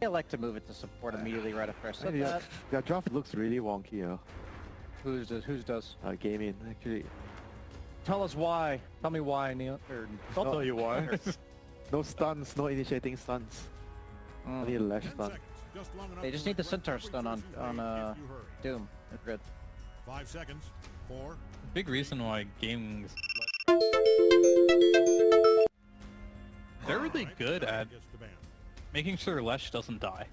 I like to move it to support immediately right after I said Yeah, that. their draft looks really wonky. Whose does? Gaimin, actually. Tell us why. Tell me why, Neil. I'll tell you why. No stuns, no initiating stuns. Only a lash stun. They just need the Centaur stun on Doom. They're good. 5 seconds. 4. Big reason why games they're really good at making sure Lesh doesn't die.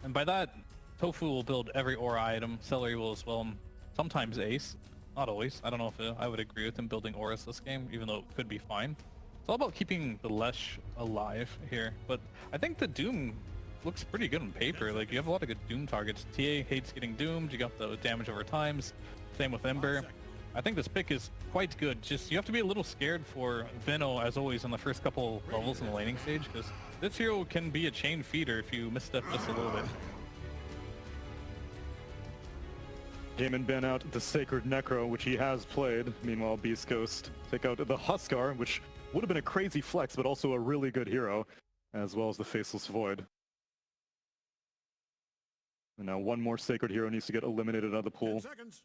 And by that, Tofu will build every aura item, Celery will as well, and sometimes Ace. Not always. I don't know if I would agree with him building auras this game, even though it could be fine. It's all about keeping the Lesh alive here. But I think the Doom looks pretty good on paper. Like, you have a lot of good Doom targets. TA hates getting doomed, you got the damage over times. Same with Ember. I think this pick is quite good. Just, you have to be a little scared for Veno, as always, in the first couple levels in the laning stage, because this hero can be a chain feeder if you misstep just a little bit. Gaimin ban out the Sacred Necro, which he has played. Meanwhile, Beastcoast take out the Huskar, which would have been a crazy flex, but also a really good hero, as well as the Faceless Void. And now one more Sacred hero needs to get eliminated out of the pool.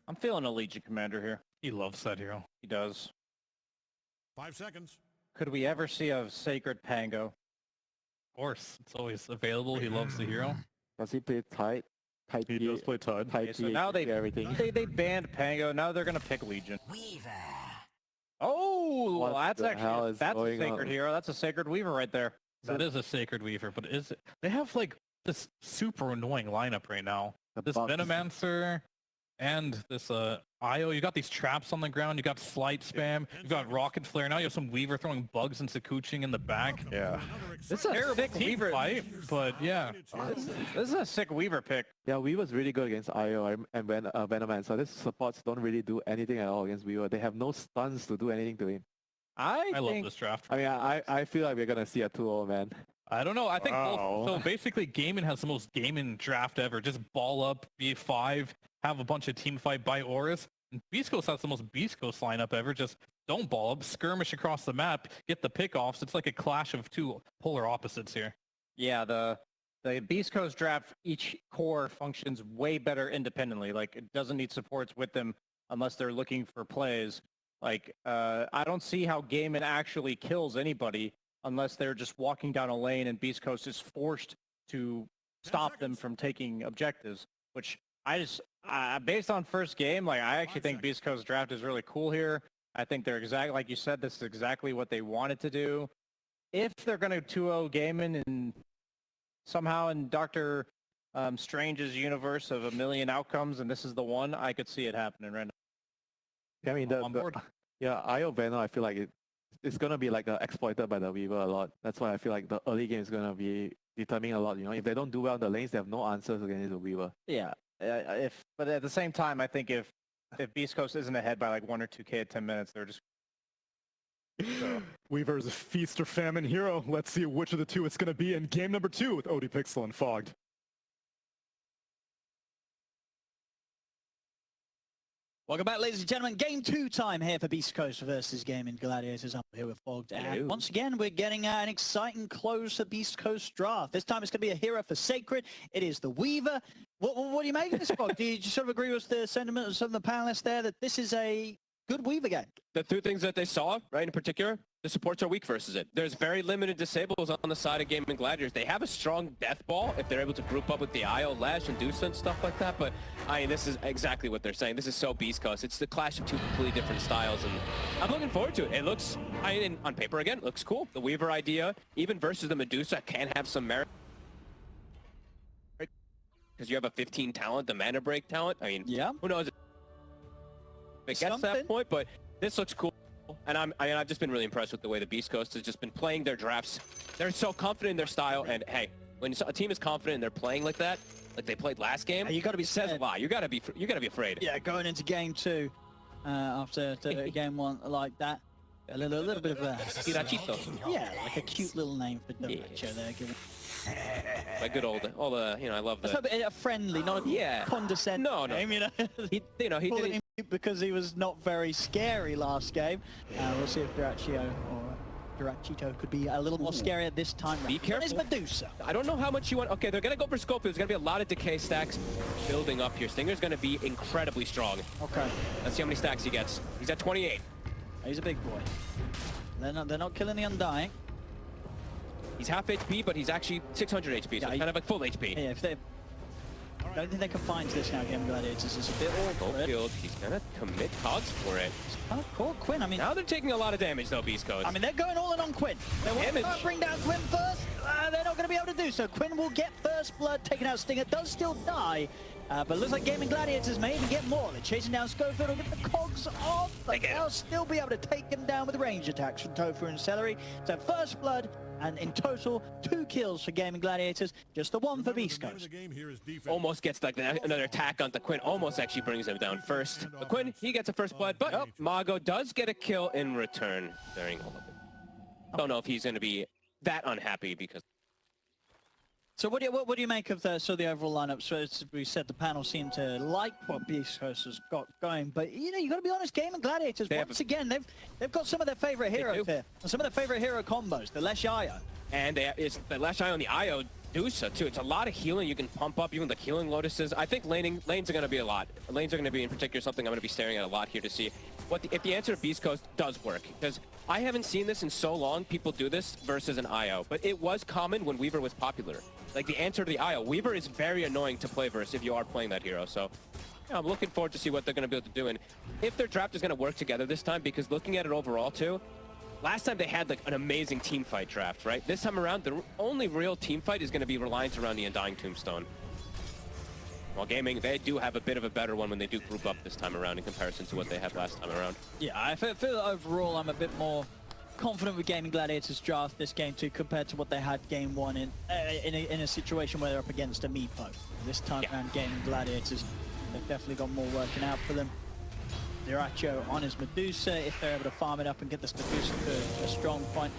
I'm feeling a Legion Commander here. He loves that hero. He does. 5 seconds. Could we ever see a Sacred Pango? Of course, it's always available. He loves the hero. Does he play tight? He does play Tide. Tight So now everything. they banned Pango. Now they're gonna pick Legion. Weaver. Oh, What that's the hell actually is that's a going Sacred on? hero. That's a Sacred Weaver right there. That is a Sacred Weaver, but is it? They have like this super annoying lineup right now. This bugs. Venomancer and this Io. You got these traps on the ground. You got Slight Spam. You got Rocket Flare. Now you have some Weaver throwing bugs into Kuching in the back. Yeah. This is a terrible sick team Weaver fight, but yeah. This is a sick Weaver pick. Yeah, Weaver's really good against IO and Venomancer. These supports don't really do anything at all against Weaver. They have no stuns to do anything to him. I love think this draft. I mean, I feel like we're gonna see a 2-0, man. I don't know. I think Wow. so. Basically, Gaimin has the most Gaimin draft ever. Just ball up, be 5, have a bunch of team fight by auras. And Beastcoast has the most Beastcoast lineup ever. Just don't ball up, skirmish across the map, get the pickoffs. It's like a clash of two polar opposites here. Yeah, the Beast Coast draft, each core functions way better independently. Like, it doesn't need supports with them unless they're looking for plays. Like, I don't see how Gaimin actually kills anybody unless they're just walking down a lane and Beast Coast is forced to stop them from taking objectives, which I just, based on first game, like, I actually think Beast Coast draft is really cool here. I think they're exactly, like you said, this is exactly what they wanted to do. If they're going to 2-0 Gaimin and somehow in Dr. Strange's universe of a million outcomes, and this is the one, I could see it happening right now. I mean, IO Venom, I feel like it's gonna be like exploited by the Weaver a lot. That's why I feel like the early game is gonna be determining a lot. You know, if they don't do well in the lanes, they have no answers against the Weaver. Yeah, but at the same time, I think if Beast Coast isn't ahead by like 1 or 2K at 10 minutes, they're just. So. Weaver's a feast or famine hero. Let's see which of the two it's going to be in game number 2 with ODPixel and Fogged. Welcome back, ladies and gentlemen. Game 2 time here for Beastcoast versus Gaimin Gladiators. I'm here with Fogged. And once again, we're getting an exciting close to Beastcoast draft. This time it's going to be a hero for Sacred. It is the Weaver. What do you make of this, Fogged? Do you sort of agree with the sentiment of some of the panelists there that this is a good Weaver game? The two things that they saw, right, in particular, the supports are weak versus it. There's very limited disables on the side of Gaimin Gladiators. They have a strong death ball if they're able to group up with the IO, Lash, and Dusa and stuff like that, but I mean, this is exactly what they're saying. This is so Beast Coast. It's the clash of two completely different styles, and I'm looking forward to it. It looks, on paper again, it looks cool. The Weaver idea, even versus the Medusa, can have some merit. Because you have a 15 talent, the mana break talent. I mean, yeah. Who knows if it gets to that point, but this looks cool. And I've just been really impressed with the way the Beast Coast has just been playing their drafts. They're so confident in their style, and hey, when a team is confident and they're playing like that, like they played last game, you got to be says a lot. You got to be afraid. Yeah, going into game 2 after game 1 like that, a little bit of a Hirachito. Yeah, like a cute little name for Domacho there. Given. My good old, I love that. A friendly, not a condescending name, you know. He did him because he was not very scary last game. We'll see if Braccio or Durachito could be a little more scary at this time. Be careful. Is Medusa. I don't know how much you want. Okay, they're going to go for Scope. There's going to be a lot of decay stacks building up here. Stinger's going to be incredibly strong. Okay. Let's see how many stacks he gets. He's at 28. He's a big boy. They're not killing the Undying. He's half HP, but he's actually 600 HP, so Yeah, it's kind of like full HP. Yeah, if they... I don't think they can find this now, Gaimin Gladiators. It's a bit awkward. Goldfield, he's going to commit cogs for it. Oh, cool, Quinn. I mean, Now they're taking a lot of damage, though, Beastcoast. I mean, they're going all in on Quinn. They want Damage. to bring down Quinn first. They're not going to be able to do so. Quinn will get first blood, taking out Stinger. Does still die, but looks like Gaimin Gladiators may even get more. They're chasing down Schofield. Will get the cogs off, but they'll still be able to take him down with range attacks from Tofu and Celery. So first blood, and in total, 2 kills for Gaimin Gladiators. Just the one for Beastcoast. Almost gets like another attack onto Quinn. Almost actually brings him down first. But Quinn, he gets a first blood, but Mago does get a kill in return during all of it. Don't know if he's going to be that unhappy because... So what do you make of the overall lineup? So as we said, the panel seemed to like what Beastcoast has got going, but you know, you got to be honest, Gaimin Gladiators once again they've got some of their favorite heroes here, and some of their favorite hero combos, the Lesh Io. And it's the Lesh Io and the Io Dusa too. It's a lot of healing you can pump up, even the healing lotuses. I think lanes are going to be a lot. Lanes are going to be in particular something I'm going to be staring at a lot here to see if the answer to Beastcoast does work, because I haven't seen this in so long. People do this versus an IO, but it was common when Weaver was popular. Like the answer to the IO, Weaver is very annoying to play versus if you are playing that hero. So yeah, I'm looking forward to see what they're going to be able to do, and if their draft is going to work together this time, because looking at it overall too, last time they had like an amazing team fight draft, right? This time around, the only real team fight is going to be reliant around the Undying Tombstone. While Gaming, they do have a bit of a better one when they do group up this time around in comparison to what they had last time around. Yeah, I feel that overall I'm a bit more confident with Gaimin Gladiators draft this game too compared to what they had game 1 in a situation where they're up against a Meepo. This time around, Gaimin Gladiators, they've definitely got more working out for them. Duracho on his Medusa, if they're able to farm it up and get this Medusa to a strong point.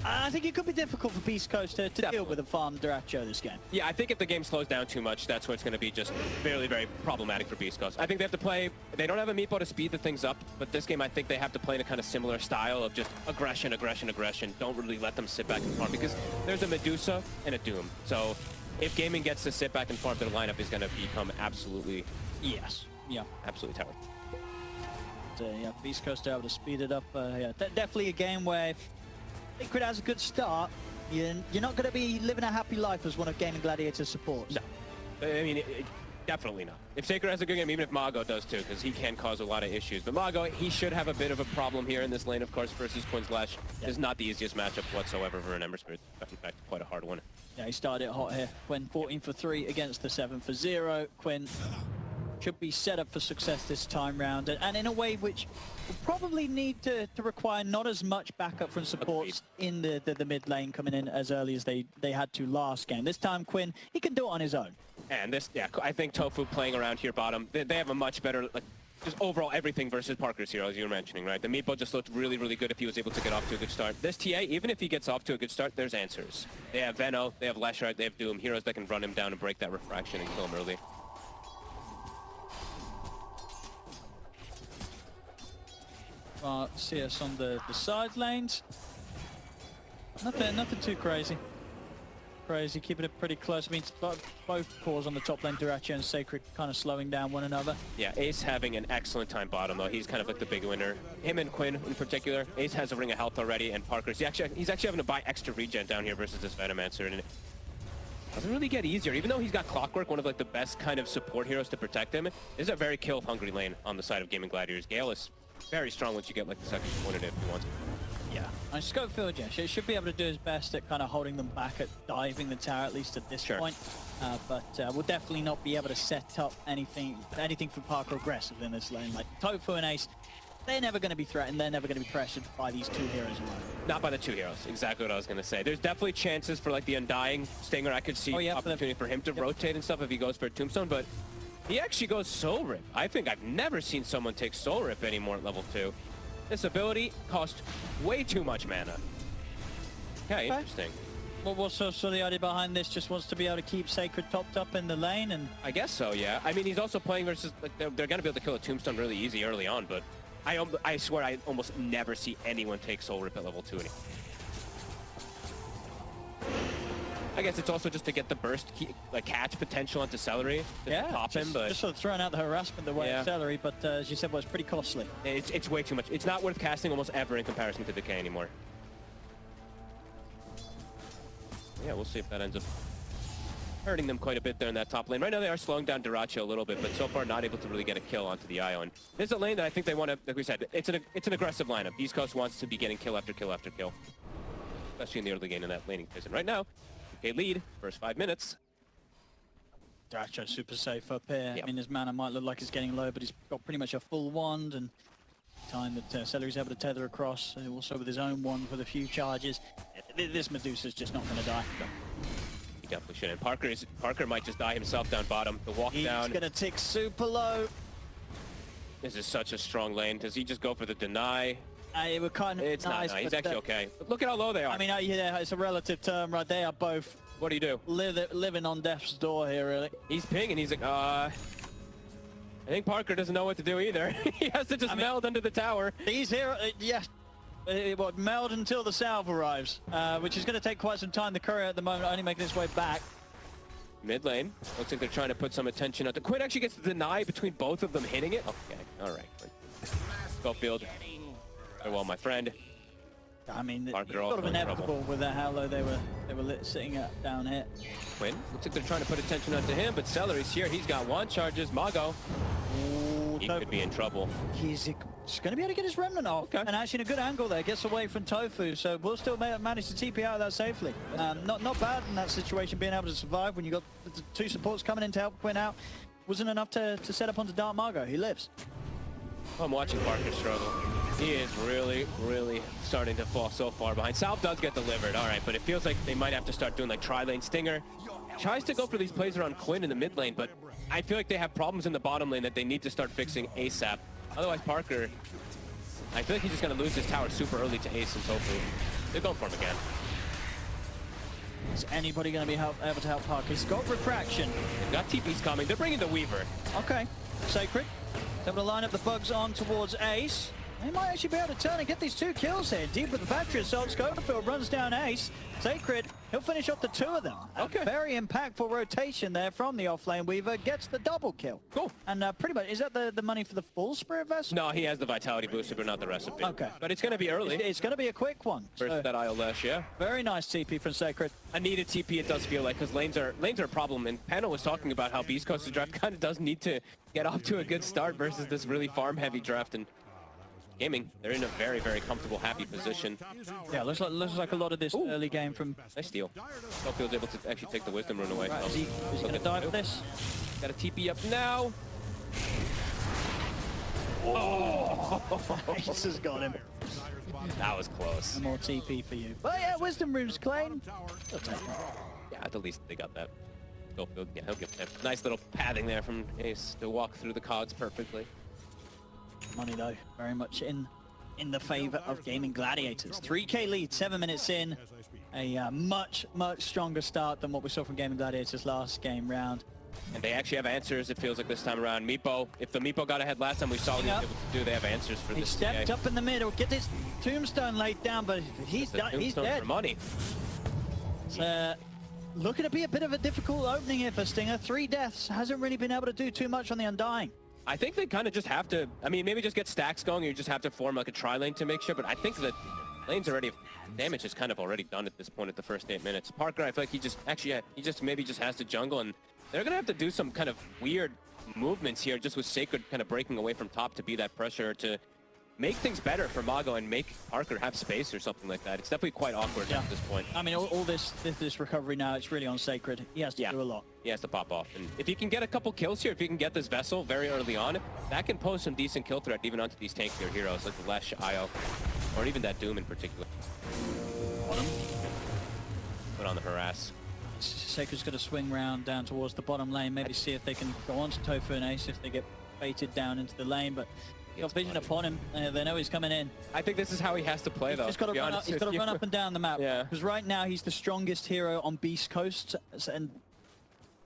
I think it could be difficult for Beastcoast to deal with a farm Duracho this game. Yeah, I think if the game slows down too much, that's where it's going to be just very, very problematic for Beastcoast. I think they have to play, they don't have a Meepo to speed the things up, but this game I think they have to play in a kind of similar style of just aggression. Don't really let them sit back and farm, because there's a Medusa and a Doom. So if Gaming gets to sit back and farm, their lineup is going to become absolutely... absolutely terrible. Yeah, Beastcoast are able to speed it up. Definitely a game where if Sacred has a good start, you're not going to be living a happy life as one of Gaimin Gladiators supports. No. I mean, definitely not. If Sacred has a good game, even if Mago does too, because he can cause a lot of issues. But Mago, he should have a bit of a problem here in this lane, of course, versus Quinn's Lash. Is not the easiest matchup whatsoever for an Ember Spirit. In fact, quite a hard one. Yeah, he started it hot here. Quinn 14 for 3 against the 7 for 0. Quinn should be set up for success this time round, and in a way which will probably need to require not as much backup from supports in the mid lane coming in as early as they had to last game. This time Quinn, he can do it on his own. And this, I think Tofu playing around here bottom, they have a much better, like, just overall everything versus Parker's hero, as you were mentioning, right? The Meepo just looked really, really good if he was able to get off to a good start. This TA, even if he gets off to a good start, there's answers. They have Veno, they have Leshard, they have Doom, heroes that can run him down and break that refraction and kill him early. CS on the side lanes. Nothing too crazy. Keeping it pretty close. I mean, both cores on the top lane, Duracho and Sacred, kind of slowing down one another. Yeah, Ace having an excellent time bottom, though. He's kind of like the big winner. Him and Quinn in particular. Ace has a ring of health already, and Parker's he's actually having to buy extra regen down here versus this Venomancer, and it doesn't really get easier. Even though he's got Clockwork, one of like the best kind of support heroes to protect him, this is a very kill-hungry lane on the side of Gaimin Gladiators. Gale is very strong once you get like the second opponent if he wants. Yeah, and Schofield, he should be able to do his best at kind of holding them back at diving the tower, at least at this point. But we'll definitely not be able to set up anything for Parker aggressive in this lane. Like Tofu and Ace, they're never going to be threatened. They're never going to be pressured by these two heroes alone. Not by the two heroes. Exactly what I was going to say. There's definitely chances for like the Undying Stinger. I could see opportunity for him to rotate and stuff if he goes for a Tombstone, but he actually goes Soul Rip. I think I've never seen someone take Soul Rip anymore at level 2. This ability costs way too much mana. Okay, interesting. Well, so the idea behind this just wants to be able to keep Sacred topped up in the lane, and I guess so, yeah. I mean, he's also playing versus, like, they're going to be able to kill a Tombstone really easy early on, but I swear I almost never see anyone take Soul Rip at level 2 anymore. I guess it's also just to get the burst catch potential onto Celery to pop him, but just sort of throwing out the harassment the way of Celery, but as you said, was pretty costly. It's way too much. It's not worth casting almost ever in comparison to Decay anymore. Yeah, we'll see if that ends up hurting them quite a bit there in that top lane. Right now they are slowing down Duracho a little bit, but so far not able to really get a kill onto the Ion. This is a lane that I think they want to, like we said, it's an aggressive lineup. Beastcoast wants to be getting kill after kill after kill, especially in the early game in that laning phase. And right now, okay, lead, first 5 minutes. Duracho super safe up here. Yep. I mean, his mana might look like it's getting low, but he's got pretty much a full wand, and time that Celery's able to tether across, also with his own wand with a few charges. This Medusa's just not going to die. No. He definitely shouldn't. Parker might just die himself down bottom. The walk down. He's going to tick super low. This is such a strong lane. Does he just go for the deny? It would kind of It's nice, not. He's actually okay. But look at how low they are. I mean, yeah, it's a relative term, right? They are both. What do you do? Living on death's door here, really. He's pinging. He's like, I think Parker doesn't know what to do either. He has to just meld under the tower. These here, meld until the salve arrives, which is going to take quite some time. The courier at the moment only making his way back. Mid lane. Looks like they're trying to put some attention on the Quinn. Actually gets the deny between both of them hitting it. Okay, all right. Schofield. Very well, my friend. I mean, it's Parker sort also of in inevitable trouble. with how low they were sitting at down here. Quinn. Looks like they're trying to put attention onto him, but Celery's here. He's got wand charges. Mago. Ooh, He could be in trouble. He's going to be able to get his remnant off. Okay. And actually in a good angle there. Gets away from Tofu, so we'll still manage to TP out of that safely. Not bad in that situation, being able to survive when you got the two supports coming in to help Quinn out. Wasn't enough to set up onto Dark Margo. He lives. I'm watching Parker struggle. He is really, really starting to fall so far behind. Salve does get delivered, all right, but it feels like they might have to start doing like tri-lane stinger. Tries to go for these plays around Quinn in the mid lane, but I feel like they have problems in the bottom lane that they need to start fixing ASAP. Otherwise, Parker, I feel like he's just going to lose his tower super early to Ace and Tofu. They're going for him again. Is anybody going to be able to help Parker? He's got refraction. They've got TPs coming. They're bringing the Weaver. Okay, Sacred. Able to line up the bugs on towards Ace. They might actually be able to turn and get these 2 kills here. Deep with the battery assault, Schofield runs down Ace. Sacred, he'll finish off the 2 of them. Okay. A very impactful rotation there from the offlane Weaver. Gets the double kill. Cool. And pretty much, is that the money for the full Spirit Vessel? No, he has the Vitality booster, but not the recipe. Okay. But it's going to be early. It's going to be a quick one. Versus that IO Lash, yeah. Very nice TP from Sacred. A needed TP, it does feel like, because lanes are a problem. And Pano was talking about how Beastcoast's draft kind of does need to get off to a good start versus this really farm-heavy draft. And Gaming, they're in a very, very comfortable, happy position. Yeah, looks like a lot of this early game from... Nice steal. Schofield's able to actually take the Wisdom Rune away. Right, is he going to die for this? Got a TP up now. Ace has got him. That was close. More TP for you. But yeah, Wisdom Rune's claim. They'll take it. Yeah, at the least they got that. Schofield, yeah, he'll get that. Nice little padding there from Ace to walk through the cogs perfectly. Money though, very much in the favor of Gaimin Gladiators. 3k lead, 7 minutes in. A much stronger start than what we saw from Gaimin Gladiators last game round. And they actually have answers, it feels like, this time around. Meepo, if the Meepo got ahead last time, we saw what he was able to do. They have answers for He this. stepped up in the middle, get this tombstone laid down, but he's dead. For money. It's looking to be a bit of a difficult opening here for Stinger. 3 deaths, hasn't really been able to do too much on the Undying. I think they kind of just have to, I mean, maybe just get stacks going, or you just have to form like a tri-lane to make sure, but I think that lane's already, damage is kind of already done at this point at the first 8 minutes. Parker, I feel like he just maybe has to jungle, and they're going to have to do some kind of weird movements here, just with Sacred kind of breaking away from top to be that pressure to make things better for Mago and make Parker have space or something like that. It's definitely quite awkward at this point. I mean, all this recovery now, it's really on Sacred. He has to do a lot. He has to pop off. And if he can get a couple kills here, if he can get this Vessel very early on, that can pose some decent kill threat even onto these tankier heroes like the Lesh, Io, or even that Doom in particular. Put on the harass. Sacred's going to swing round down towards the bottom lane, maybe see if they can go on to Tofu and Ace if they get baited down into the lane, but he got vision upon him. They know he's coming in. I think this is how he has to play, though. He's got to run up and down the map. Yeah. Because right now he's the strongest hero on Beastcoast, and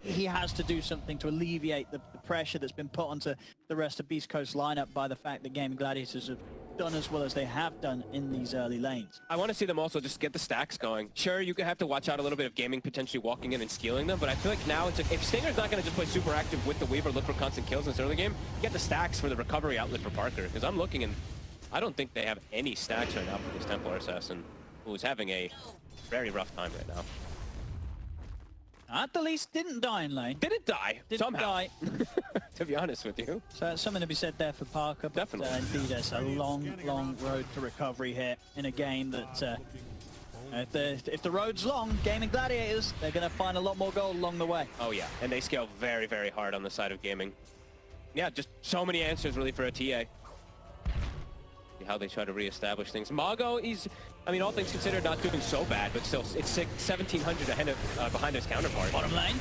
he has to do something to alleviate the pressure that's been put onto the rest of Beastcoast's lineup by the fact that Gaimin Gladiators have done as well as they have done in these early lanes. I want to see them also just get the stacks going. Sure, you could have to watch out a little bit of Gaming potentially walking in and stealing them, but I feel like now it's like, if Stinger's not going to just play super active with the Weaver, look for constant kills in this early game, get the stacks for the recovery outlet for Parker, because I'm looking and I don't think they have any stacks right now for this Templar Assassin, who's having a very rough time right now. At the least, didn't die in lane. Didn't die, Didn't somehow. die. To be honest with you. So that's something to be said there for Parker. But, Definitely. indeed, it's a long, long road to recovery here in a game that, if the road's long, Gaimin Gladiators, they're going to find a lot more gold along the way. Oh yeah, and they scale very, very hard on the side of Gaming. Yeah, just so many answers really for a TA. See how they try to reestablish things. Mago, he's, I mean, all things considered, not doing so bad, but still, it's 1,700 ahead of, behind his counterpart. Bottom lane.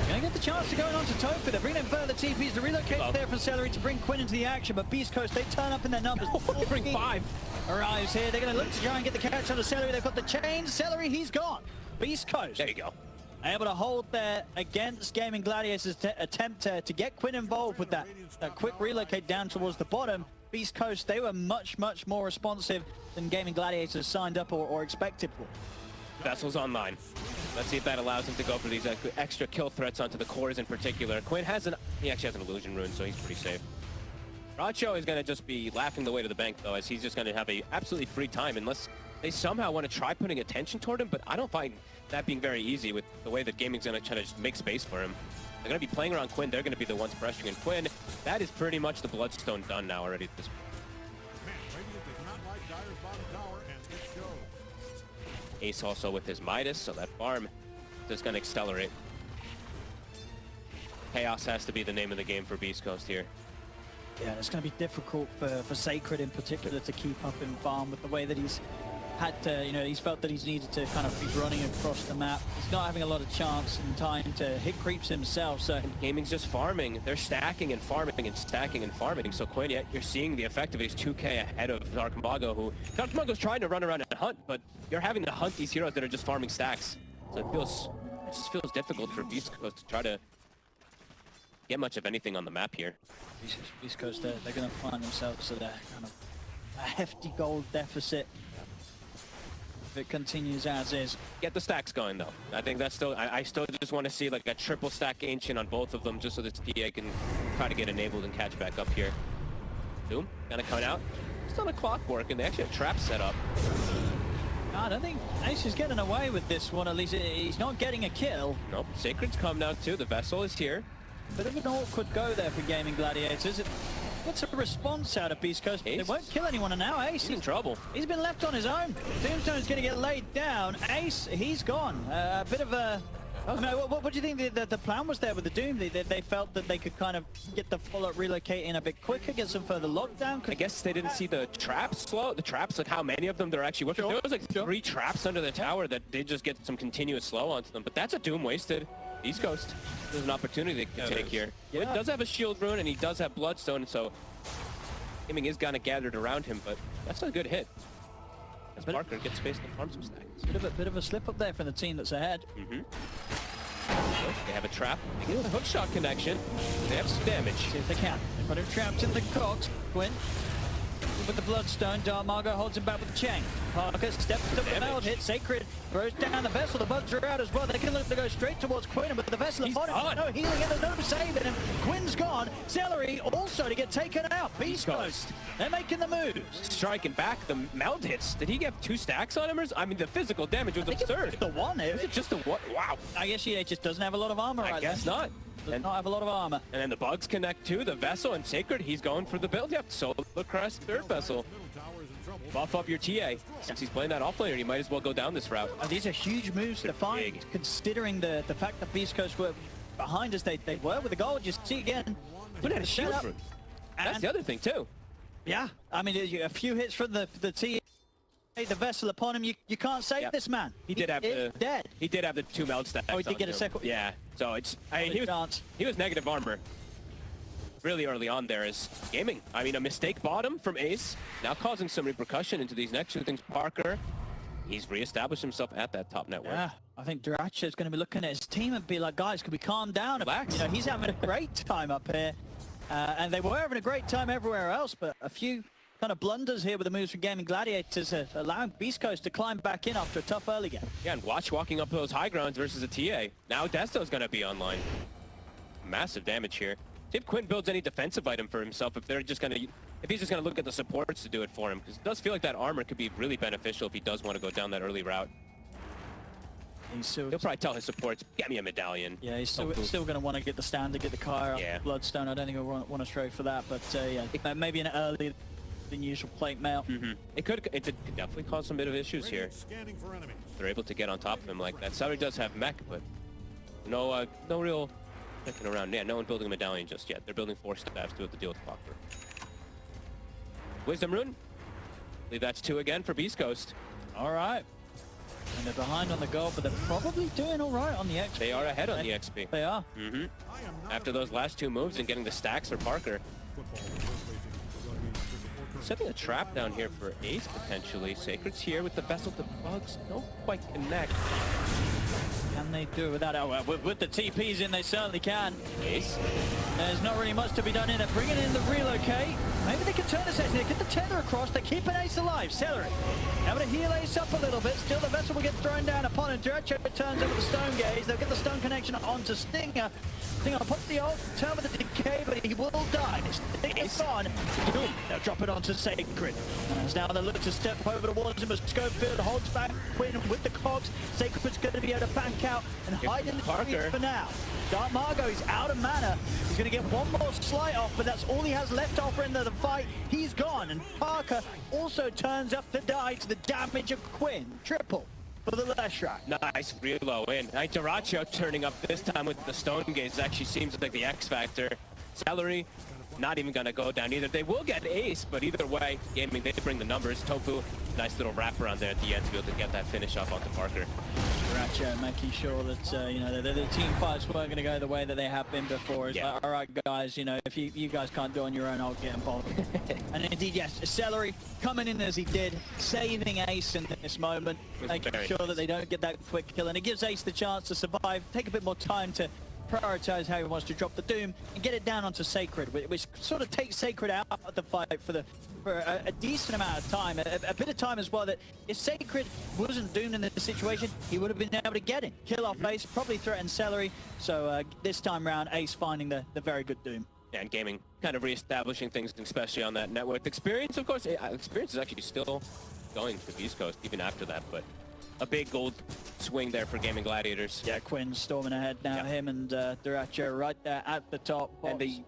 Gonna get the chance to go on to Tofu. They're bringing in further TPs to relocate there for Celery to bring Quinn into the action, but Beastcoast, they turn up in their numbers. They bring 5. Arrives here. They're gonna look to try and get the catch on the Celery. They've got the chain. Celery, he's gone. Beastcoast. There you go. Able to hold there against Gaimin Gladiators' attempt to get Quinn involved with that quick relocate down towards the bottom. Beastcoast, they were much, much more responsive than Gaimin Gladiators signed up or expected for. Vessel's online. Let's see if that allows him to go for these extra kill threats onto the cores in particular. Quinn has he actually has an illusion rune, so he's pretty safe. Racho is going to just be laughing the way to the bank, though, as he's just going to have a absolutely free time unless they somehow want to try putting attention toward him, but I don't find that being very easy with the way that Gaming's going to try to just make space for him. They're going to be playing around Quinn. They're going to be the ones pressuring in Quinn. That is pretty much the Bloodstone done now already at this point. Ace also with his Midas, so that farm is going to accelerate. Chaos has to be the name of the game for Beastcoast here. Yeah, it's going to be difficult for Sacred in particular to keep up in farm with the way that he's had to, he's felt that he's needed to kind of be running across the map. He's not having a lot of chance and time to hit creeps himself, so... And Gaming's just farming. They're stacking and farming and stacking and farming. So Quinn, yet you're seeing the effect of his 2K ahead of Dark Mago, who... Dark Mago's trying to run around and hunt, but you're having to hunt these heroes that are just farming stacks. So it just feels difficult for Beastcoast to try to get much of anything on the map here. Beastcoast, they're going to find themselves at a kind of a hefty gold deficit. If it continues as is. Get the stacks going, though. I think that's still... I still just want to see like a triple stack Ancient on both of them, just so this TA can try to get enabled and catch back up here. Doom, kind of coming out. It's on a clockwork, and they actually have traps set up. I don't think Ace is getting away with this one, at least he's not getting a kill. Nope, Sacred's come now too. The Vessel is here. Bit of an awkward go there for Gaimin Gladiators. It gets a response out of Beastcoast, but they won't kill anyone, and now Ace... He's in trouble. He's been left on his own. Tombstone's going to get laid down. Ace, he's gone. A bit of a... I mean, what do you think the plan was there with the Doom? They felt that they could kind of get the follow-up relocate in a bit quicker, get some further lockdown? I guess they didn't see the traps slow. The traps, like how many of them there actually were. There was like 3 traps under the tower that did just get some continuous slow onto them. But that's a Doom wasted. Beastcoast, there's an opportunity to take here. Yeah. It does have a shield rune, and he does have Bloodstone, so Gaming is kind of gathered around him, but that's a good hit. As Parker gets space to farm some stacks. Bit of a slip up there from the team that's ahead. They have a trap. They get a hookshot connection. They have some damage. See if they can. They've got him trapped in the cogs. Quinn with the Bloodstone. Dark Mago holds him back with the chain. Parker steps up the meld hit. Sacred throws down the Vessel. The bugs are out as well. They can look to go straight towards Quinn, but the Vessel is on him. No healing and there's no saving him. Quinn's gone. Celery also to get taken out. Beastcoast. They're making the moves. Striking back. The meld hits. Did he get 2 stacks on him? I mean, the physical damage was absurd. The one. Is it just the one? Wow. I guess he just doesn't have a lot of armor. I guess not. Does not have a lot of armor. And then the bugs connect too. The Vessel and Sacred, he's going for the build. Yep, solo crest third Vessel. Buff up your TA. Since he's playing that offlaner, you might as well go down this route. These are huge moves to find, considering the fact that Beastcoast were behind us. They were with the gold. You see again. But had a shield rune. That's the other thing too. Yeah, I mean, a few hits from the TA. The Vessel upon him, you can't save this man. He did have dead. He did have the 2 meld stacks. Oh, he did get a second. Yeah, so it's he was negative armor really early on there as Gaming. I mean, a mistake bottom from Ace, now causing some repercussion into these next 2 things. Parker, he's reestablished himself at that top network. Yeah, I think Duracha is going to be looking at his team and be like, guys, can we calm down? Relax. You know, he's having a great time up here. And they were having a great time everywhere else, but a few kind of blunders here with the moves from Gaimin Gladiators allowing Beastcoast to climb back in after a tough early game. Yeah, and watch walking up those high grounds versus a TA. Now Desto's going to be online. Massive damage here. See if Quinn builds any defensive item for himself, if he's just going to look at the supports to do it for him, because it does feel like that armor could be really beneficial if he does want to go down that early route. He'll probably tell his supports, get me a medallion. Yeah, he's still going to want to get the standard, get the Kyra, Bloodstone. I don't think he'll want to stray for that, but yeah, maybe an earlier than usual plate mail. It could definitely cause some bit of issues here. They're able to get on top of him like that. Celery does have mech, but no real sticking around. Yeah, no one building a medallion just yet. They're building 4 staffs to have to deal with Clockwork. Wisdom Rune. I believe that's 2 again for Beastcoast. All right. And they're behind on the goal, but they're probably doing all right on the XP. They are ahead on the XP. They are. After those last 2 moves and getting the stacks for Parker. Setting a trap down here for Ace, potentially. Sacred's here with the Vessel to Bugs. Don't quite connect. Can they do it without... Oh, well, with the TPs in, they certainly can. Ace. There's not really much to be done in it. Bringing in the relocate. Maybe they can turn this Ace. They get the tether across. They're keeping Ace alive. Celery able to heal Ace up a little bit. Still, the Vessel will get thrown down upon him. Duracho returns over the Stone Gaze. They'll get the Stone connection onto Stinger. Stinger puts the ult, turn with the decay, but he will die. Stinger's gone. They'll drop it onto Sacred. As now they look to step over towards him, but Schofield holds back Quinn with the cogs. Sacred's going to be able to back out and hide in the trees for now. Dark Margot is out of mana. He's going to get one more slight off, but that's all he has left off in the fight. He's gone, and Parker also turns up to die to the damage of Quinn. Triple for the Leshrac. Nice reload in. Duracho turning up this time with the Stone Gaze actually seems like the X factor. Celery not even gonna go down either. They will get Ace, but either way, Gaming, they bring the numbers. Tofu, nice little wraparound there at the end to be able to get that finish off onto Parker. Duracho making sure that you know, the team fights weren't going to go the way that they have been before. It's like, all right, guys, you know, if you guys can't do it on your own, I'll get involved. And indeed, yes, Celery coming in as he did, saving Ace in this moment, making sure that they don't get that quick kill, and it gives Ace the chance to survive, take a bit more time to prioritize how he wants to drop the Doom and get it down onto Sacred, which sort of takes Sacred out of the fight for a decent amount of time, a bit of time as well, that if Sacred wasn't doomed in the situation, he would have been able to get in, kill off Ace, probably threaten Celery. So this time round, Ace finding the very good Doom. Yeah, and Gaming kind of reestablishing things, especially on that network. Experience, of course, Experience is actually still going to Beastcoast even after that, but a big gold swing there for Gaimin Gladiators. Yeah, Quinn storming ahead now. Him and Duracho right there at the top. And the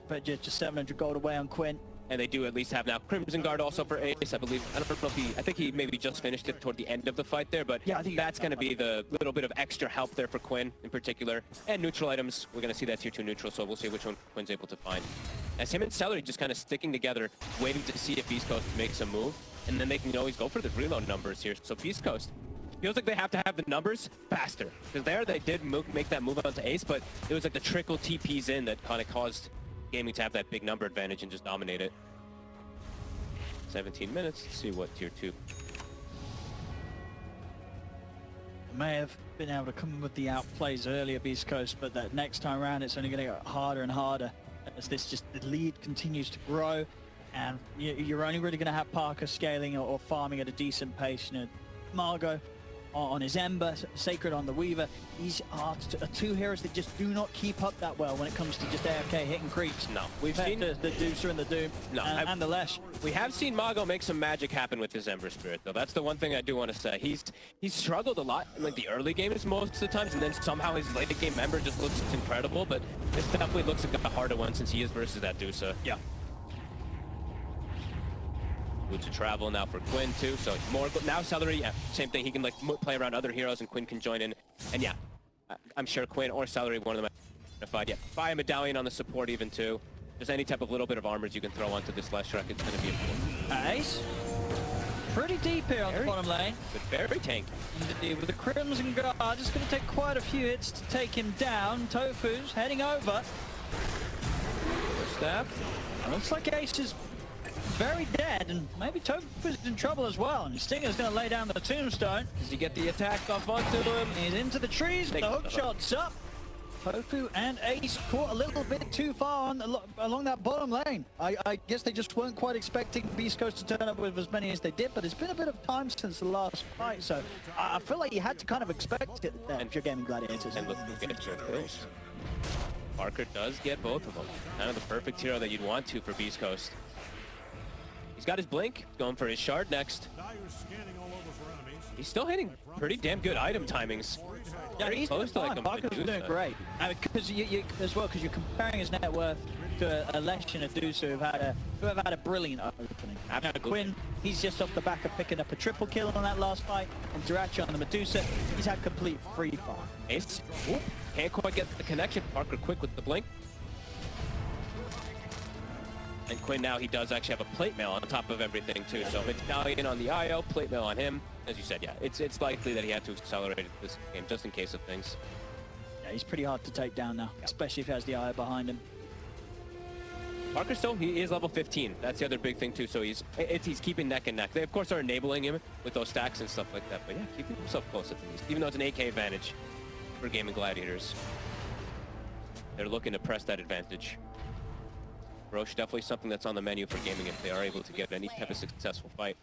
but just 700 gold away on Quinn. And they do at least have now Crimson Guard also for Ace, I believe. I don't know if I think he maybe just finished it toward the end of the fight there, but yeah, I think that's going to be the little bit of extra help there for Quinn in particular. And neutral items, we're going to see that tier 2 neutral, so we'll see which one Quinn's able to find. As him and Celery just kind of sticking together, waiting to see if Beastcoast makes a move, and then they can always go for the reload numbers here. So Beastcoast feels like they have to have the numbers faster, because they did make that move onto Ace, but it was like the trickle TPs in that kind of caused Gaming to have that big number advantage and just dominate it. 17 minutes, let's see what tier 2. May have been able to come with the outplays earlier, Beastcoast, but that next time around it's only going to get harder and harder as the lead continues to grow, and you're only really going to have Parker scaling or farming at a decent pace. You know, Margot on his Ember, Sacred on the Weaver. These are 2 heroes that just do not keep up that well when it comes to just AFK hitting creeps. No, we've seen the Deucer and the Doom, and the Lesh. We have seen Margot make some magic happen with his Ember Spirit, though. That's the one thing I do want to say. He's struggled a lot in like the early games most of the times, and then somehow his late game Ember just looks incredible. But this definitely looks like a harder one since he is versus that Deucer. Yeah. Good to travel now for Quinn too, so more now Celery, yeah, same thing. He can like play around other heroes, and Quinn can join in. And yeah, I'm sure Quinn or Celery, one of them, fight. Yeah, buy a medallion on the support even too. Just any type of little bit of armors you can throw onto this Leshrac, it's going to be important. Ace, pretty deep here on the bottom lane. But very tanky. Indeed, with the Crimson Guard, just going to take quite a few hits to take him down. Tofu's heading over. Staff. Looks like Ace is very dead, and maybe Tofu's in trouble as well. And Stinger's going to lay down the tombstone. Does he get the attack off onto him? He's into the trees, the hook shot's up. Tofu and Ace caught a little bit too far along that bottom lane. I guess they just weren't quite expecting Beastcoast to turn up with as many as they did, but it's been a bit of time since the last fight, so I feel like you had to kind of expect it there if you're Gaimin Gladiators. And look at your kills. Parker does get both of them. Kind of the perfect hero that you'd want to for Beastcoast. He's got his blink, going for his shard next. He's still hitting pretty damn good item timings. Yeah, he's close to like Parker's doing great. Because because you're comparing his net worth to a Lesh and a Dusa who have had a brilliant opening. Quinn, he's just off the back of picking up a triple kill on that last fight. And Duracho on the Medusa, he's had complete free fire. Ace, can't quite get the connection. Parker quick with the blink. And Quinn now, he does actually have a plate mail on top of everything too. So Italian on the IO, plate mail on him. As you said, yeah, it's likely that he had to accelerate this game just in case of things. Yeah, he's pretty hard to take down now, especially if he has the IO behind him. Parker still, he is level 15. That's the other big thing too. So he's keeping neck and neck. They of course are enabling him with those stacks and stuff like that. But yeah, keeping himself close at least, even though it's an AK advantage for Gaimin Gladiators. They're looking to press that advantage. Roche definitely something that's on the menu for gaming if they are able to get any type of successful fight.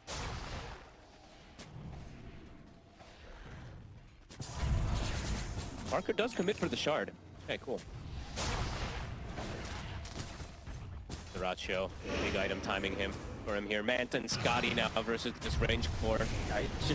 Parker does commit for the shard. Okay, cool. Duracho, big item timing him for him here. Manta and Scotty now versus this range core.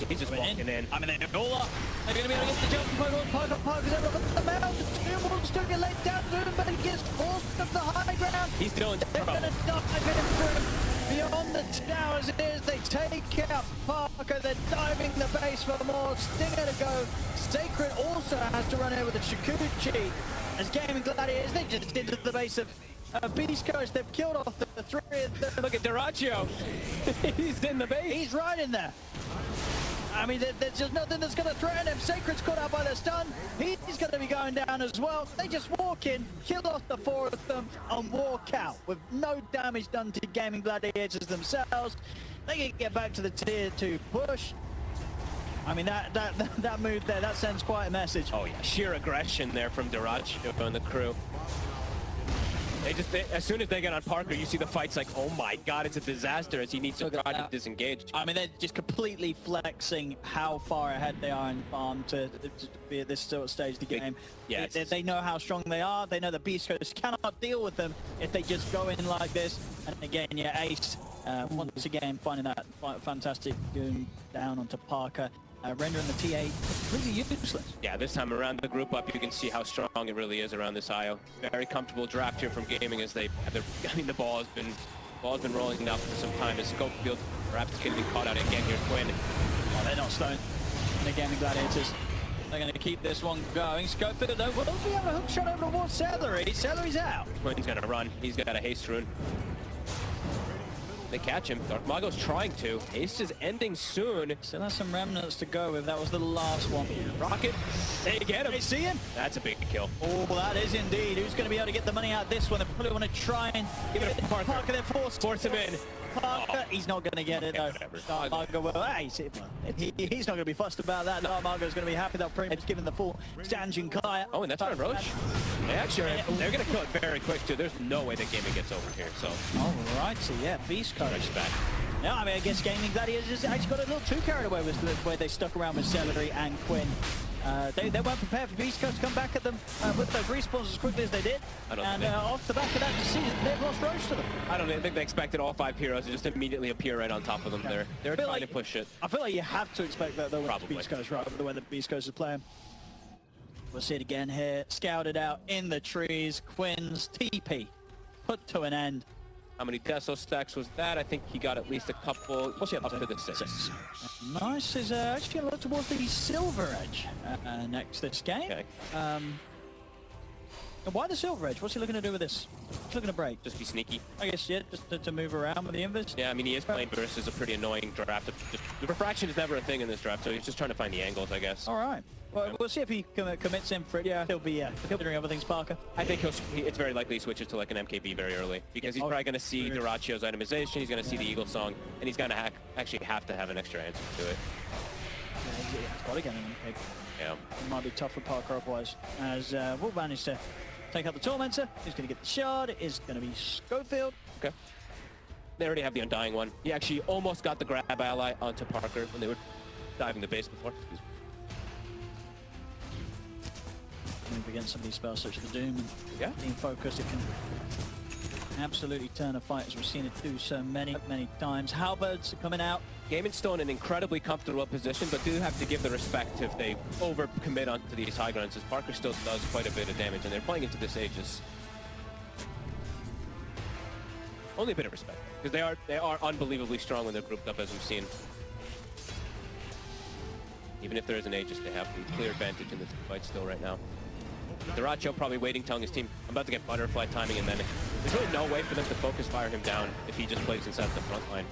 He's just walking in. I mean, they're all up. They're going to be able to get the jump. Parker's able to put the mound. Two wants to get laid down to him, but he gets forced up the high ground. He's still in trouble. They're going to dive in for him. Beyond the towers it is, they take out Parker, they're diving the base for more. Stinger to go. Sacred also has to run in with a Shikuchi. As Gaimin Gladiators, they just into the base of Beastcoast. They've killed off the three of them. Look at Duracho. He's in the base. He's right in there. I mean, there's just nothing that's going to threaten him. Sacred's caught out by the stun. He's going to be going down as well. They just walk in, kill off the four of them, and walk out with no damage done to Gaimin Gladiators themselves. They can get back to the tier 2 push. I mean, that move there, that sends quite a message. Oh yeah, sheer aggression there from Duracho and the crew. As soon as they get on Parker, you see the fight's like, oh my god, it's a disaster as he needs to try to disengage. I mean, they're just completely flexing how far ahead they are in farm to be at this sort of stage of the game. Yeah, they know how strong they are. They know the Beastcoast cannot deal with them if they just go in like this. And again, yeah, Ace, once again, finding that fantastic goon down onto Parker. Rendering the TA completely useless. Yeah, this time around the group up, you can see how strong it really is around this IO. Very comfortable draft here from Gaming as they have their, I mean, the ball has been rolling now for some time. As Scopefield perhaps getting caught out again here, Quinn. Oh, they're not stoned. They're Gaimin Gladiators. They're going to keep this one going. Scopefield, though, will be able to hook shot over towards Celery. Celery's out. Quinn's going to run. He's got a haste rune. They catch him. Dark Mago's trying to. Haste is ending soon. Still has some remnants to go with. That was the last one. Rocket. They get him. They see him. That's a big kill. Oh, that is indeed. Who's going to be able to get the money out of this one? They probably want to try and give it to Parker. Parker, they're force him in. Parker, he's not going to get it though. Dark Mago will. He's not going to be fussed about that. Dark Mago's going to be happy that pretty much given the full Stanchion Kaya. Oh, and that's on Roche. They actually are, they're going to kill it very quick too. There's no way that Gaming gets over here. So. All right, so yeah, Beastcoast back. Yeah, I mean, I guess Gaimin Gladiators actually got a little too carried away with the way they stuck around with Celery and Quinn. They weren't prepared for Beastcoast to come back at them with those respawns as quickly as they did. And off the back of that decision, they've lost Roche to them. I don't think they expected all 5 heroes to just immediately appear right on top of them there. They're trying to push it. I feel like you have to expect that though with Beastcoast, right? With the way that Beastcoast is playing. We'll see it again here. Scouted out in the trees. Quinn's TP put to an end. How many Deso stacks was that? I think he got at least a couple. What's he up to the 6? Nice is actually going to look towards the Silver Edge next this game. Okay. Why the Silver Edge? What's he looking to do with this? He's looking to break. Just be sneaky. I guess, yeah, just to move around with the Invis. Yeah, I mean, he is playing versus a pretty annoying draft. The refraction is never a thing in this draft, so he's just trying to find the angles, I guess. All right. Well, we'll see if he commits him for it. Yeah, he'll be considering other things, Parker. I think it's very likely he switches to like an MKB very early because he's probably going to see Duracio's itemization, he's going to see the Eagle Song, and he's going to actually have to have an extra answer to it. Yeah, he's got to get an MKB. Yeah. It might be tough for Parker otherwise, as we'll manage to take out the Tormentor. Who's going to get the shard? It is going to be Schofield. Okay. They already have the Undying one. He actually almost got the grab ally onto Parker when they were diving the base before. Move against some of these spells such as the Doom and being focused, it can absolutely turn a fight, as we've seen it do so many times. Halberds are coming out. Gaimin's still in an incredibly comfortable position, but do have to give the respect if they overcommit onto these high grounds, as Parker still does quite a bit of damage, and they're playing into this Aegis. Only a bit of respect, because they are unbelievably strong when they're grouped up, as we've seen. Even if there is an Aegis, they have the clear advantage in this fight still right now. Duracio probably waiting, telling his team, I'm about to get butterfly timing, and then there's really no way for them to focus fire him down if he just plays inside the front line.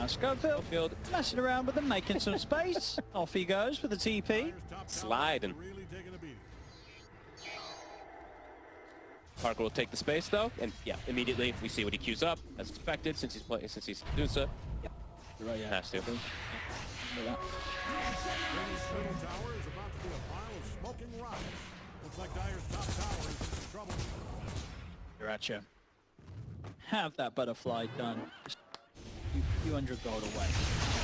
Schofield messing around with them, making some space. Off he goes with the TP. Sliding. Parker will take the space though, and yeah, immediately we see what he queues up, as expected, since he's Dusa. Yeah, Right, yeah. has to. Duracio, have that butterfly done. Just a few hundred gold away.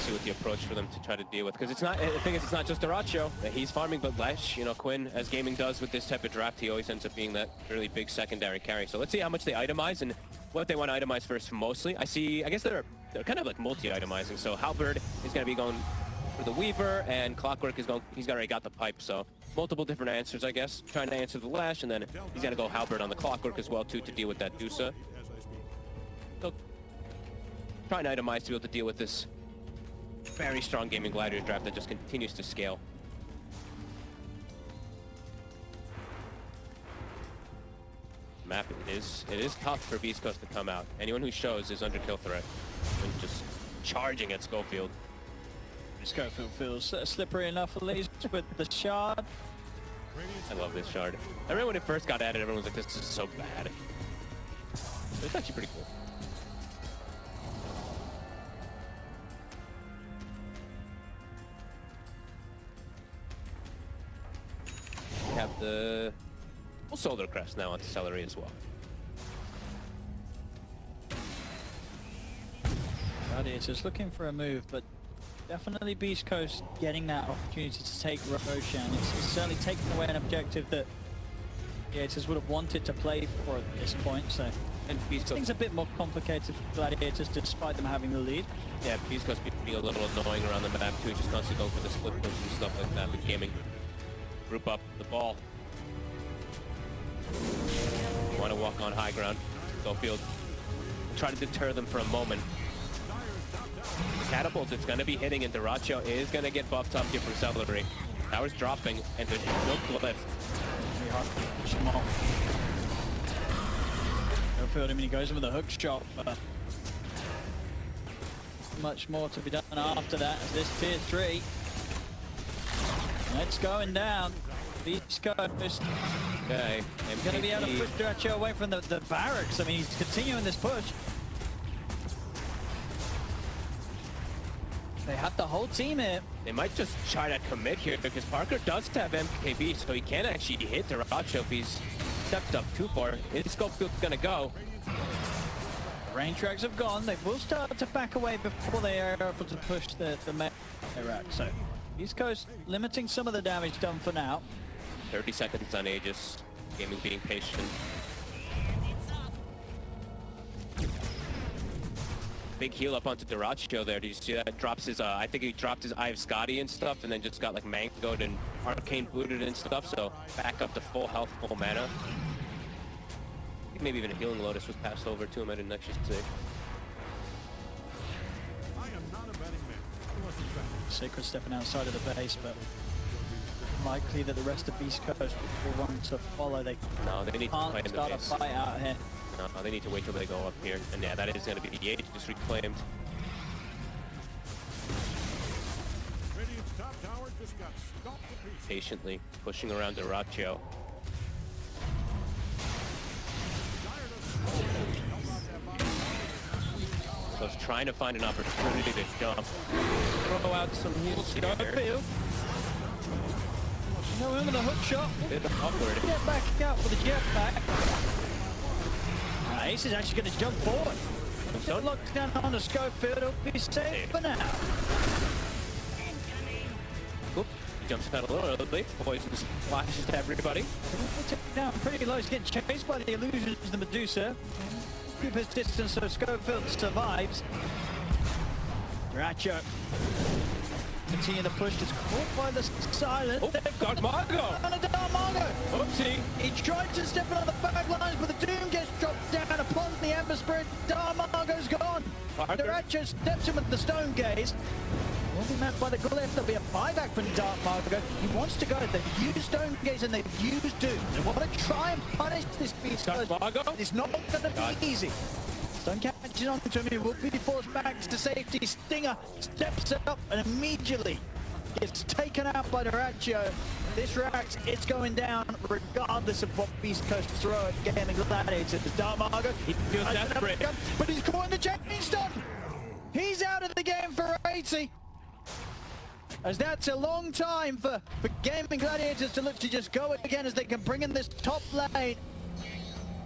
See what the approach for them to try to deal with, because it's not. The thing is, it's not just Duracio that he's farming, but Lesh. You know, Quinn, as gaming does with this type of draft, he always ends up being that really big secondary carry. So let's see how much they itemize and what they want to itemize first. Mostly, I guess they're kind of like multi-itemizing. So Halberd is going to be going for the Weaver, and Clockwork is going. He's already got the pipe, so multiple different answers, I guess. Trying to answer the Lash, and then he's going to go Halberd on the Clockwork as well too to deal with that Dusa. So trying to itemize to be able to deal with this very strong Gaimin Gladiators draft that just continues to scale. Map, it is tough for Beastcoast to come out. Anyone who shows is under kill threat and just charging at Schofield. Schofield feels slippery enough at least with the shard. I love this shard. I remember when it first got added, everyone was like, this is so bad. But it's actually pretty cool. We have the Solar Crest now onto Celery as well. Gladiators looking for a move, but definitely Beastcoast getting that opportunity to take Roshan. It's certainly taken away an objective that Gladiators would have wanted to play for at this point, so And Beastcoast, things a bit more complicated for Gladiators despite them having the lead. yeah, Beastcoast being a little annoying around the map too, just constantly going for the split push and stuff like that with gaming. Group up the ball. Want to walk on high ground. Schofield try to deter them for a moment. The catapult it's going to be hitting, and Duracio is going to get buffed up here from Celery. Tower's dropping, and there's no lift. Very hard to push him off. Schofield, I mean, he goes in with a hook shot, but much more to be done after that as this tier 3. It's going down. Beastcoast. Okay. Going to be able to push Duracio away from the barracks. I mean, he's continuing this push. They have the whole team here. They might just try to commit here because Parker does have MKB, so he can actually hit Duracio if he's stepped up too far. His Schofield's going to go. The range tracks have gone. They will start to back away before they are able to push the main rack. So Beastcoast limiting some of the damage done for now. 30 seconds on Aegis. Gaming being patient. Big heal up onto Duracio there. Did you see that? Drops his, I think he dropped his Eye of Scotty and stuff, and then just got like mangoed and arcane booted and stuff, so back up to full health, full mana. I think maybe even a Healing Lotus was passed over to him, I didn't actually see. Sacred stepping outside of the base, but likely that the rest of Beastcoast will want to follow. They need to play in the start base. a fight out here. No, they need to wait till they go up here. And yeah, that is going to be the Aegis reclaimed. Radiant's top tower Just got stomped to pieces. Patiently pushing around Dyrachyo. So it's trying to find an opportunity to jump. Throw out some heals here. No, him with a hook shot. Bit upward. Get back out with the jetpack. Ace is actually going to jump forward. Don't lock down on the Schofield. It'll be safe for now. Oop, he jumps out a little early. Poison splashes to everybody. Down pretty low. He's getting chased by the illusions, the Medusa. Keep his distance so Schofield survives. Ratchet. Continue the push. It's caught by the silence. Oh, got Margo. On a down Margo. Oopsie. He tried to step in on the back lines, but the Doom gets dropped down upon the Ember Spirit. Darmargo's gone. Ratchet steps in with the Stone Gaze. Will be met by the Glyph. There'll be a buyback from Darmargo. He wants to go. They've used Stone Gaze and they've used Doom. They want to try and punish this beast. It's not going to be easy. Stone catches on to him. He will be forced back to safety. Stinger steps up and immediately gets taken out by Dyrachyo. This Rax, it's going down regardless of what Beastcoast throw at Gaimin Gladiators. Darmargo, he feels desperate, but he's caught in the chainstone. He's out of the game for 80. As that's a long time for Gaimin Gladiators to look to just go again as they can bring in this top lane.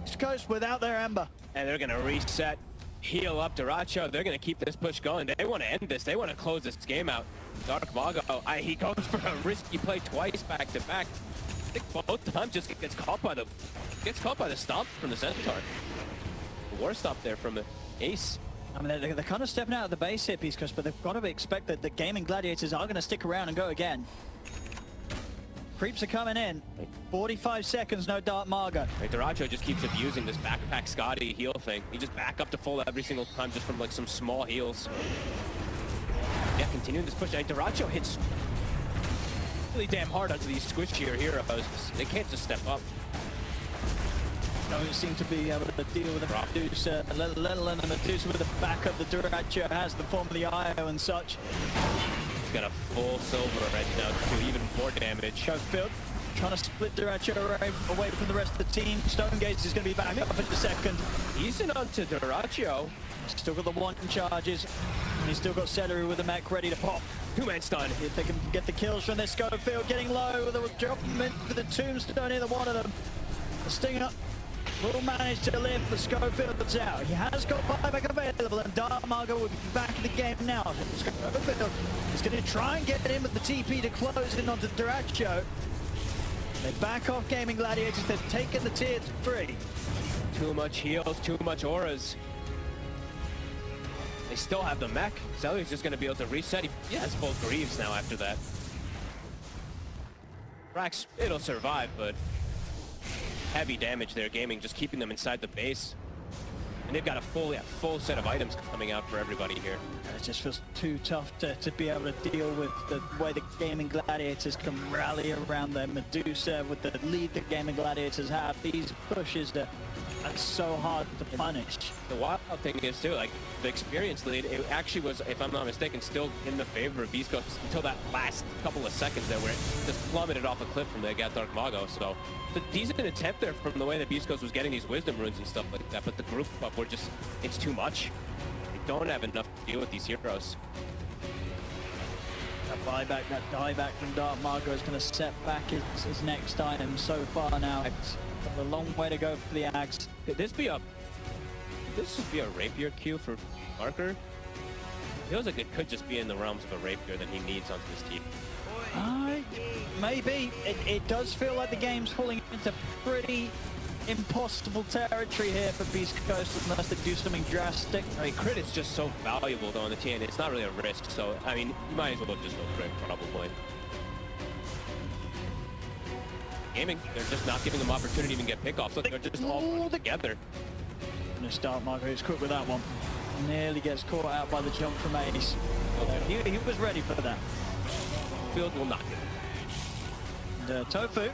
Beastcoast without their Ember. And they're going to reset, heal up Dyrachyo. They're going to keep this push going. They want to end this. They want to close this game out. Darmargo, he goes for a risky play twice back to back. I think both times just gets caught by the stomp from the Centaur. The war stop there from the Ace. I mean, they're kind of stepping out of the base here, Beastcoast, but they've got to expect that the Gaimin Gladiators are going to stick around and go again. Creeps are coming in. 45 seconds, no Darmargo. Right, Dyrachyo just keeps abusing this backpack Scotty heal thing. He just back up to full every single time just from like some small heals. Yeah, continuing this push. Dyrachyo hits really damn hard onto these squishier heroes. They can't just step up. Don't seem to be able to deal with the Medusa, let alone the Medusa with the backup. The Dyrachyo has the form of the IO and such. He's got a full silver right now to do even more damage. Schofield trying to split Dyrachyo away from the rest of the team. Stone Gaze is going to be back up in a second. He's in onto Dyrachyo. Still got the one charges. And he's still got Celery with the mech ready to pop. Two-man stun. If they can get the kills from this Schofield, getting low. They'll drop him into the tombstone, either one of them. The Stinger will manage to live, but Schofield's out. He has got buyback available, and Darmargo will be back in the game now. Schofield is going to try and get in with the TP to close in onto Dyrachyo. They back off Gaimin Gladiators. They've taken the tier 3. Too much heals, too much auras. They still have the mech. Celery's just going to be able to reset. He has both Greaves now after that. Rax, it'll survive, but heavy damage there. Gaming just keeping them inside the base. And they've got a full set of items coming out for everybody here. It just feels too tough to be able to deal with the way the Gaimin Gladiators can rally around their Medusa with the lead that Gaimin Gladiators have. These pushes are so hard to punish. The wild thing is too, like the experience lead, it actually was, if I'm not mistaken, still in the favor of Beastcoast until that last couple of seconds there where it just plummeted off a cliff from the Darmargo. So the decent attempt there from the way that Beastcoast was getting these wisdom runes and stuff like that, but the group up were just, it's too much. They don't have enough to deal with these heroes. That buyback, that dieback from Darmargo is going to set back his next item so far now. It's got a long way to go for the Axe. Could this be a rapier queue for Marker? Feels like it could just be in the realms of a rapier that he needs onto his team. Maybe. It does feel like the game's falling into pretty impossible territory here for Beastcoast unless they do something drastic. I mean, crit is just so valuable though on the TN. It's not really a risk, so I mean, you might as well just go crit probably. Gaming, they're just not giving them opportunity to even get pickoffs. Look, they're just all together. Gonna start Marco, who's quick with that one. Nearly gets caught out by the jump from Ace. He was ready for that. Field will knock it. And Tofu,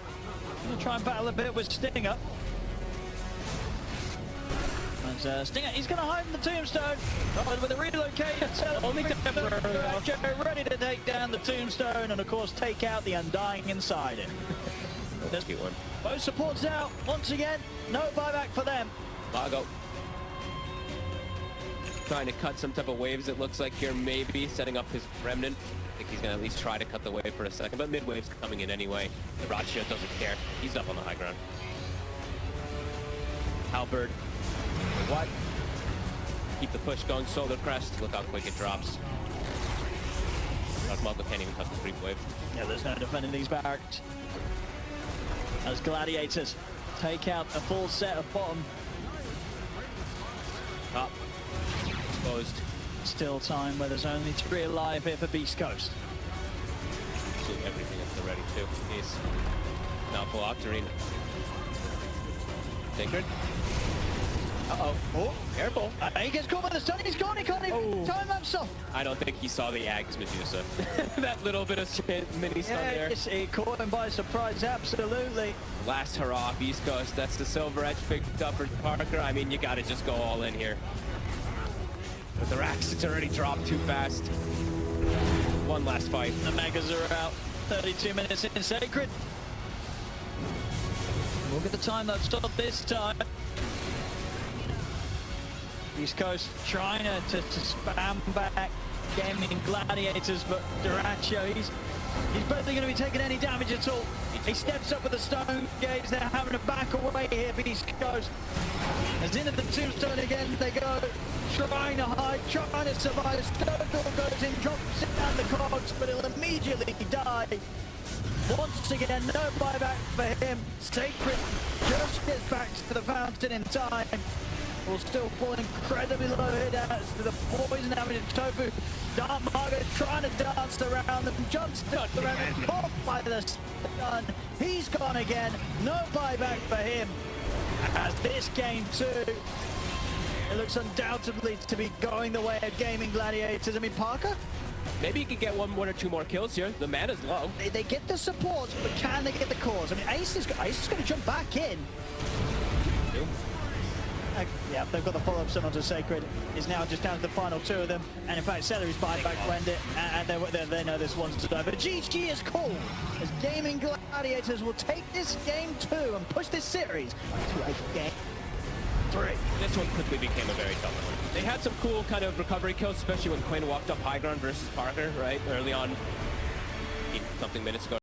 gonna try and battle a bit with Stinger. As Stinger, he's going to hide in the tombstone. With a relocated Only temporary. ready to take down the tombstone and of course take out the Undying inside it. That's a cute one. Both supports out once again. No buyback for them. Lago. Trying to cut some type of waves, it looks like here, maybe setting up his remnant. I think he's going to at least try to cut the wave for a second, but mid wave's coming in anyway. The Ratio doesn't care. He's up on the high ground. Halberd. What? Keep the push going. Solar Crest. Look how quick it drops. Marco can't even cut the creep wave. Yeah, there's no defending these barracks. As Gladiators take out a full set of bottom. Top. Exposed. Still time where there's only 3 alive here for Beastcoast. Shoot everything up to ready too. He's now full Octarine. Sacred. Uh-oh. Oh, careful. He gets caught by the stun. He's gone. He can't even time himself. I don't think he saw the Ags Medusa. That little bit of mini stun there. It caught him by surprise. Absolutely. Last hurrah, Beastcoast. That's the silver edge picked up for Parker. I mean, you gotta just go all in here. With the racks, it's already dropped too fast. One last fight. The Megas are out. 32 minutes in Sacred. Look at the time though. Stop this time. Beastcoast trying to spam back Gaimin Gladiators, but Duraccio, he's barely going to be taking any damage at all. He steps up with the stone gaze. They're having to back away here, Beastcoast. As into the tombstone again they go, trying to hide, trying to survive. Stone goes in, drops it down the cogs, but he'll immediately die. Once again, no buyback for him. Sacred just gets back to the fountain in time. Will still fall incredibly low here as to the poison damage of Tofu. Dark Margo trying to dance around them, jumps around them, caught by the stun. He's gone again. No buyback for him. As this game too, it looks undoubtedly to be going the way of Gaimin Gladiators. I mean, Parker? Maybe he could get one or two more kills here. The mana's low. They get the supports, but can they get the cores? I mean, Ace is going to jump back in. Yeah, they've got the follow-up stun onto Sacred. Is now just down to the final 2 of them. And in fact, Celery's buyback went it. And they know this one's to die. But GG is cool. As Gaimin Gladiators will take this game 2 and push this series to a game 3. This one quickly became a very tough one. They had some cool kind of recovery kills, especially when Quinn walked up high ground versus Parker, right? Early on, something minutes ago.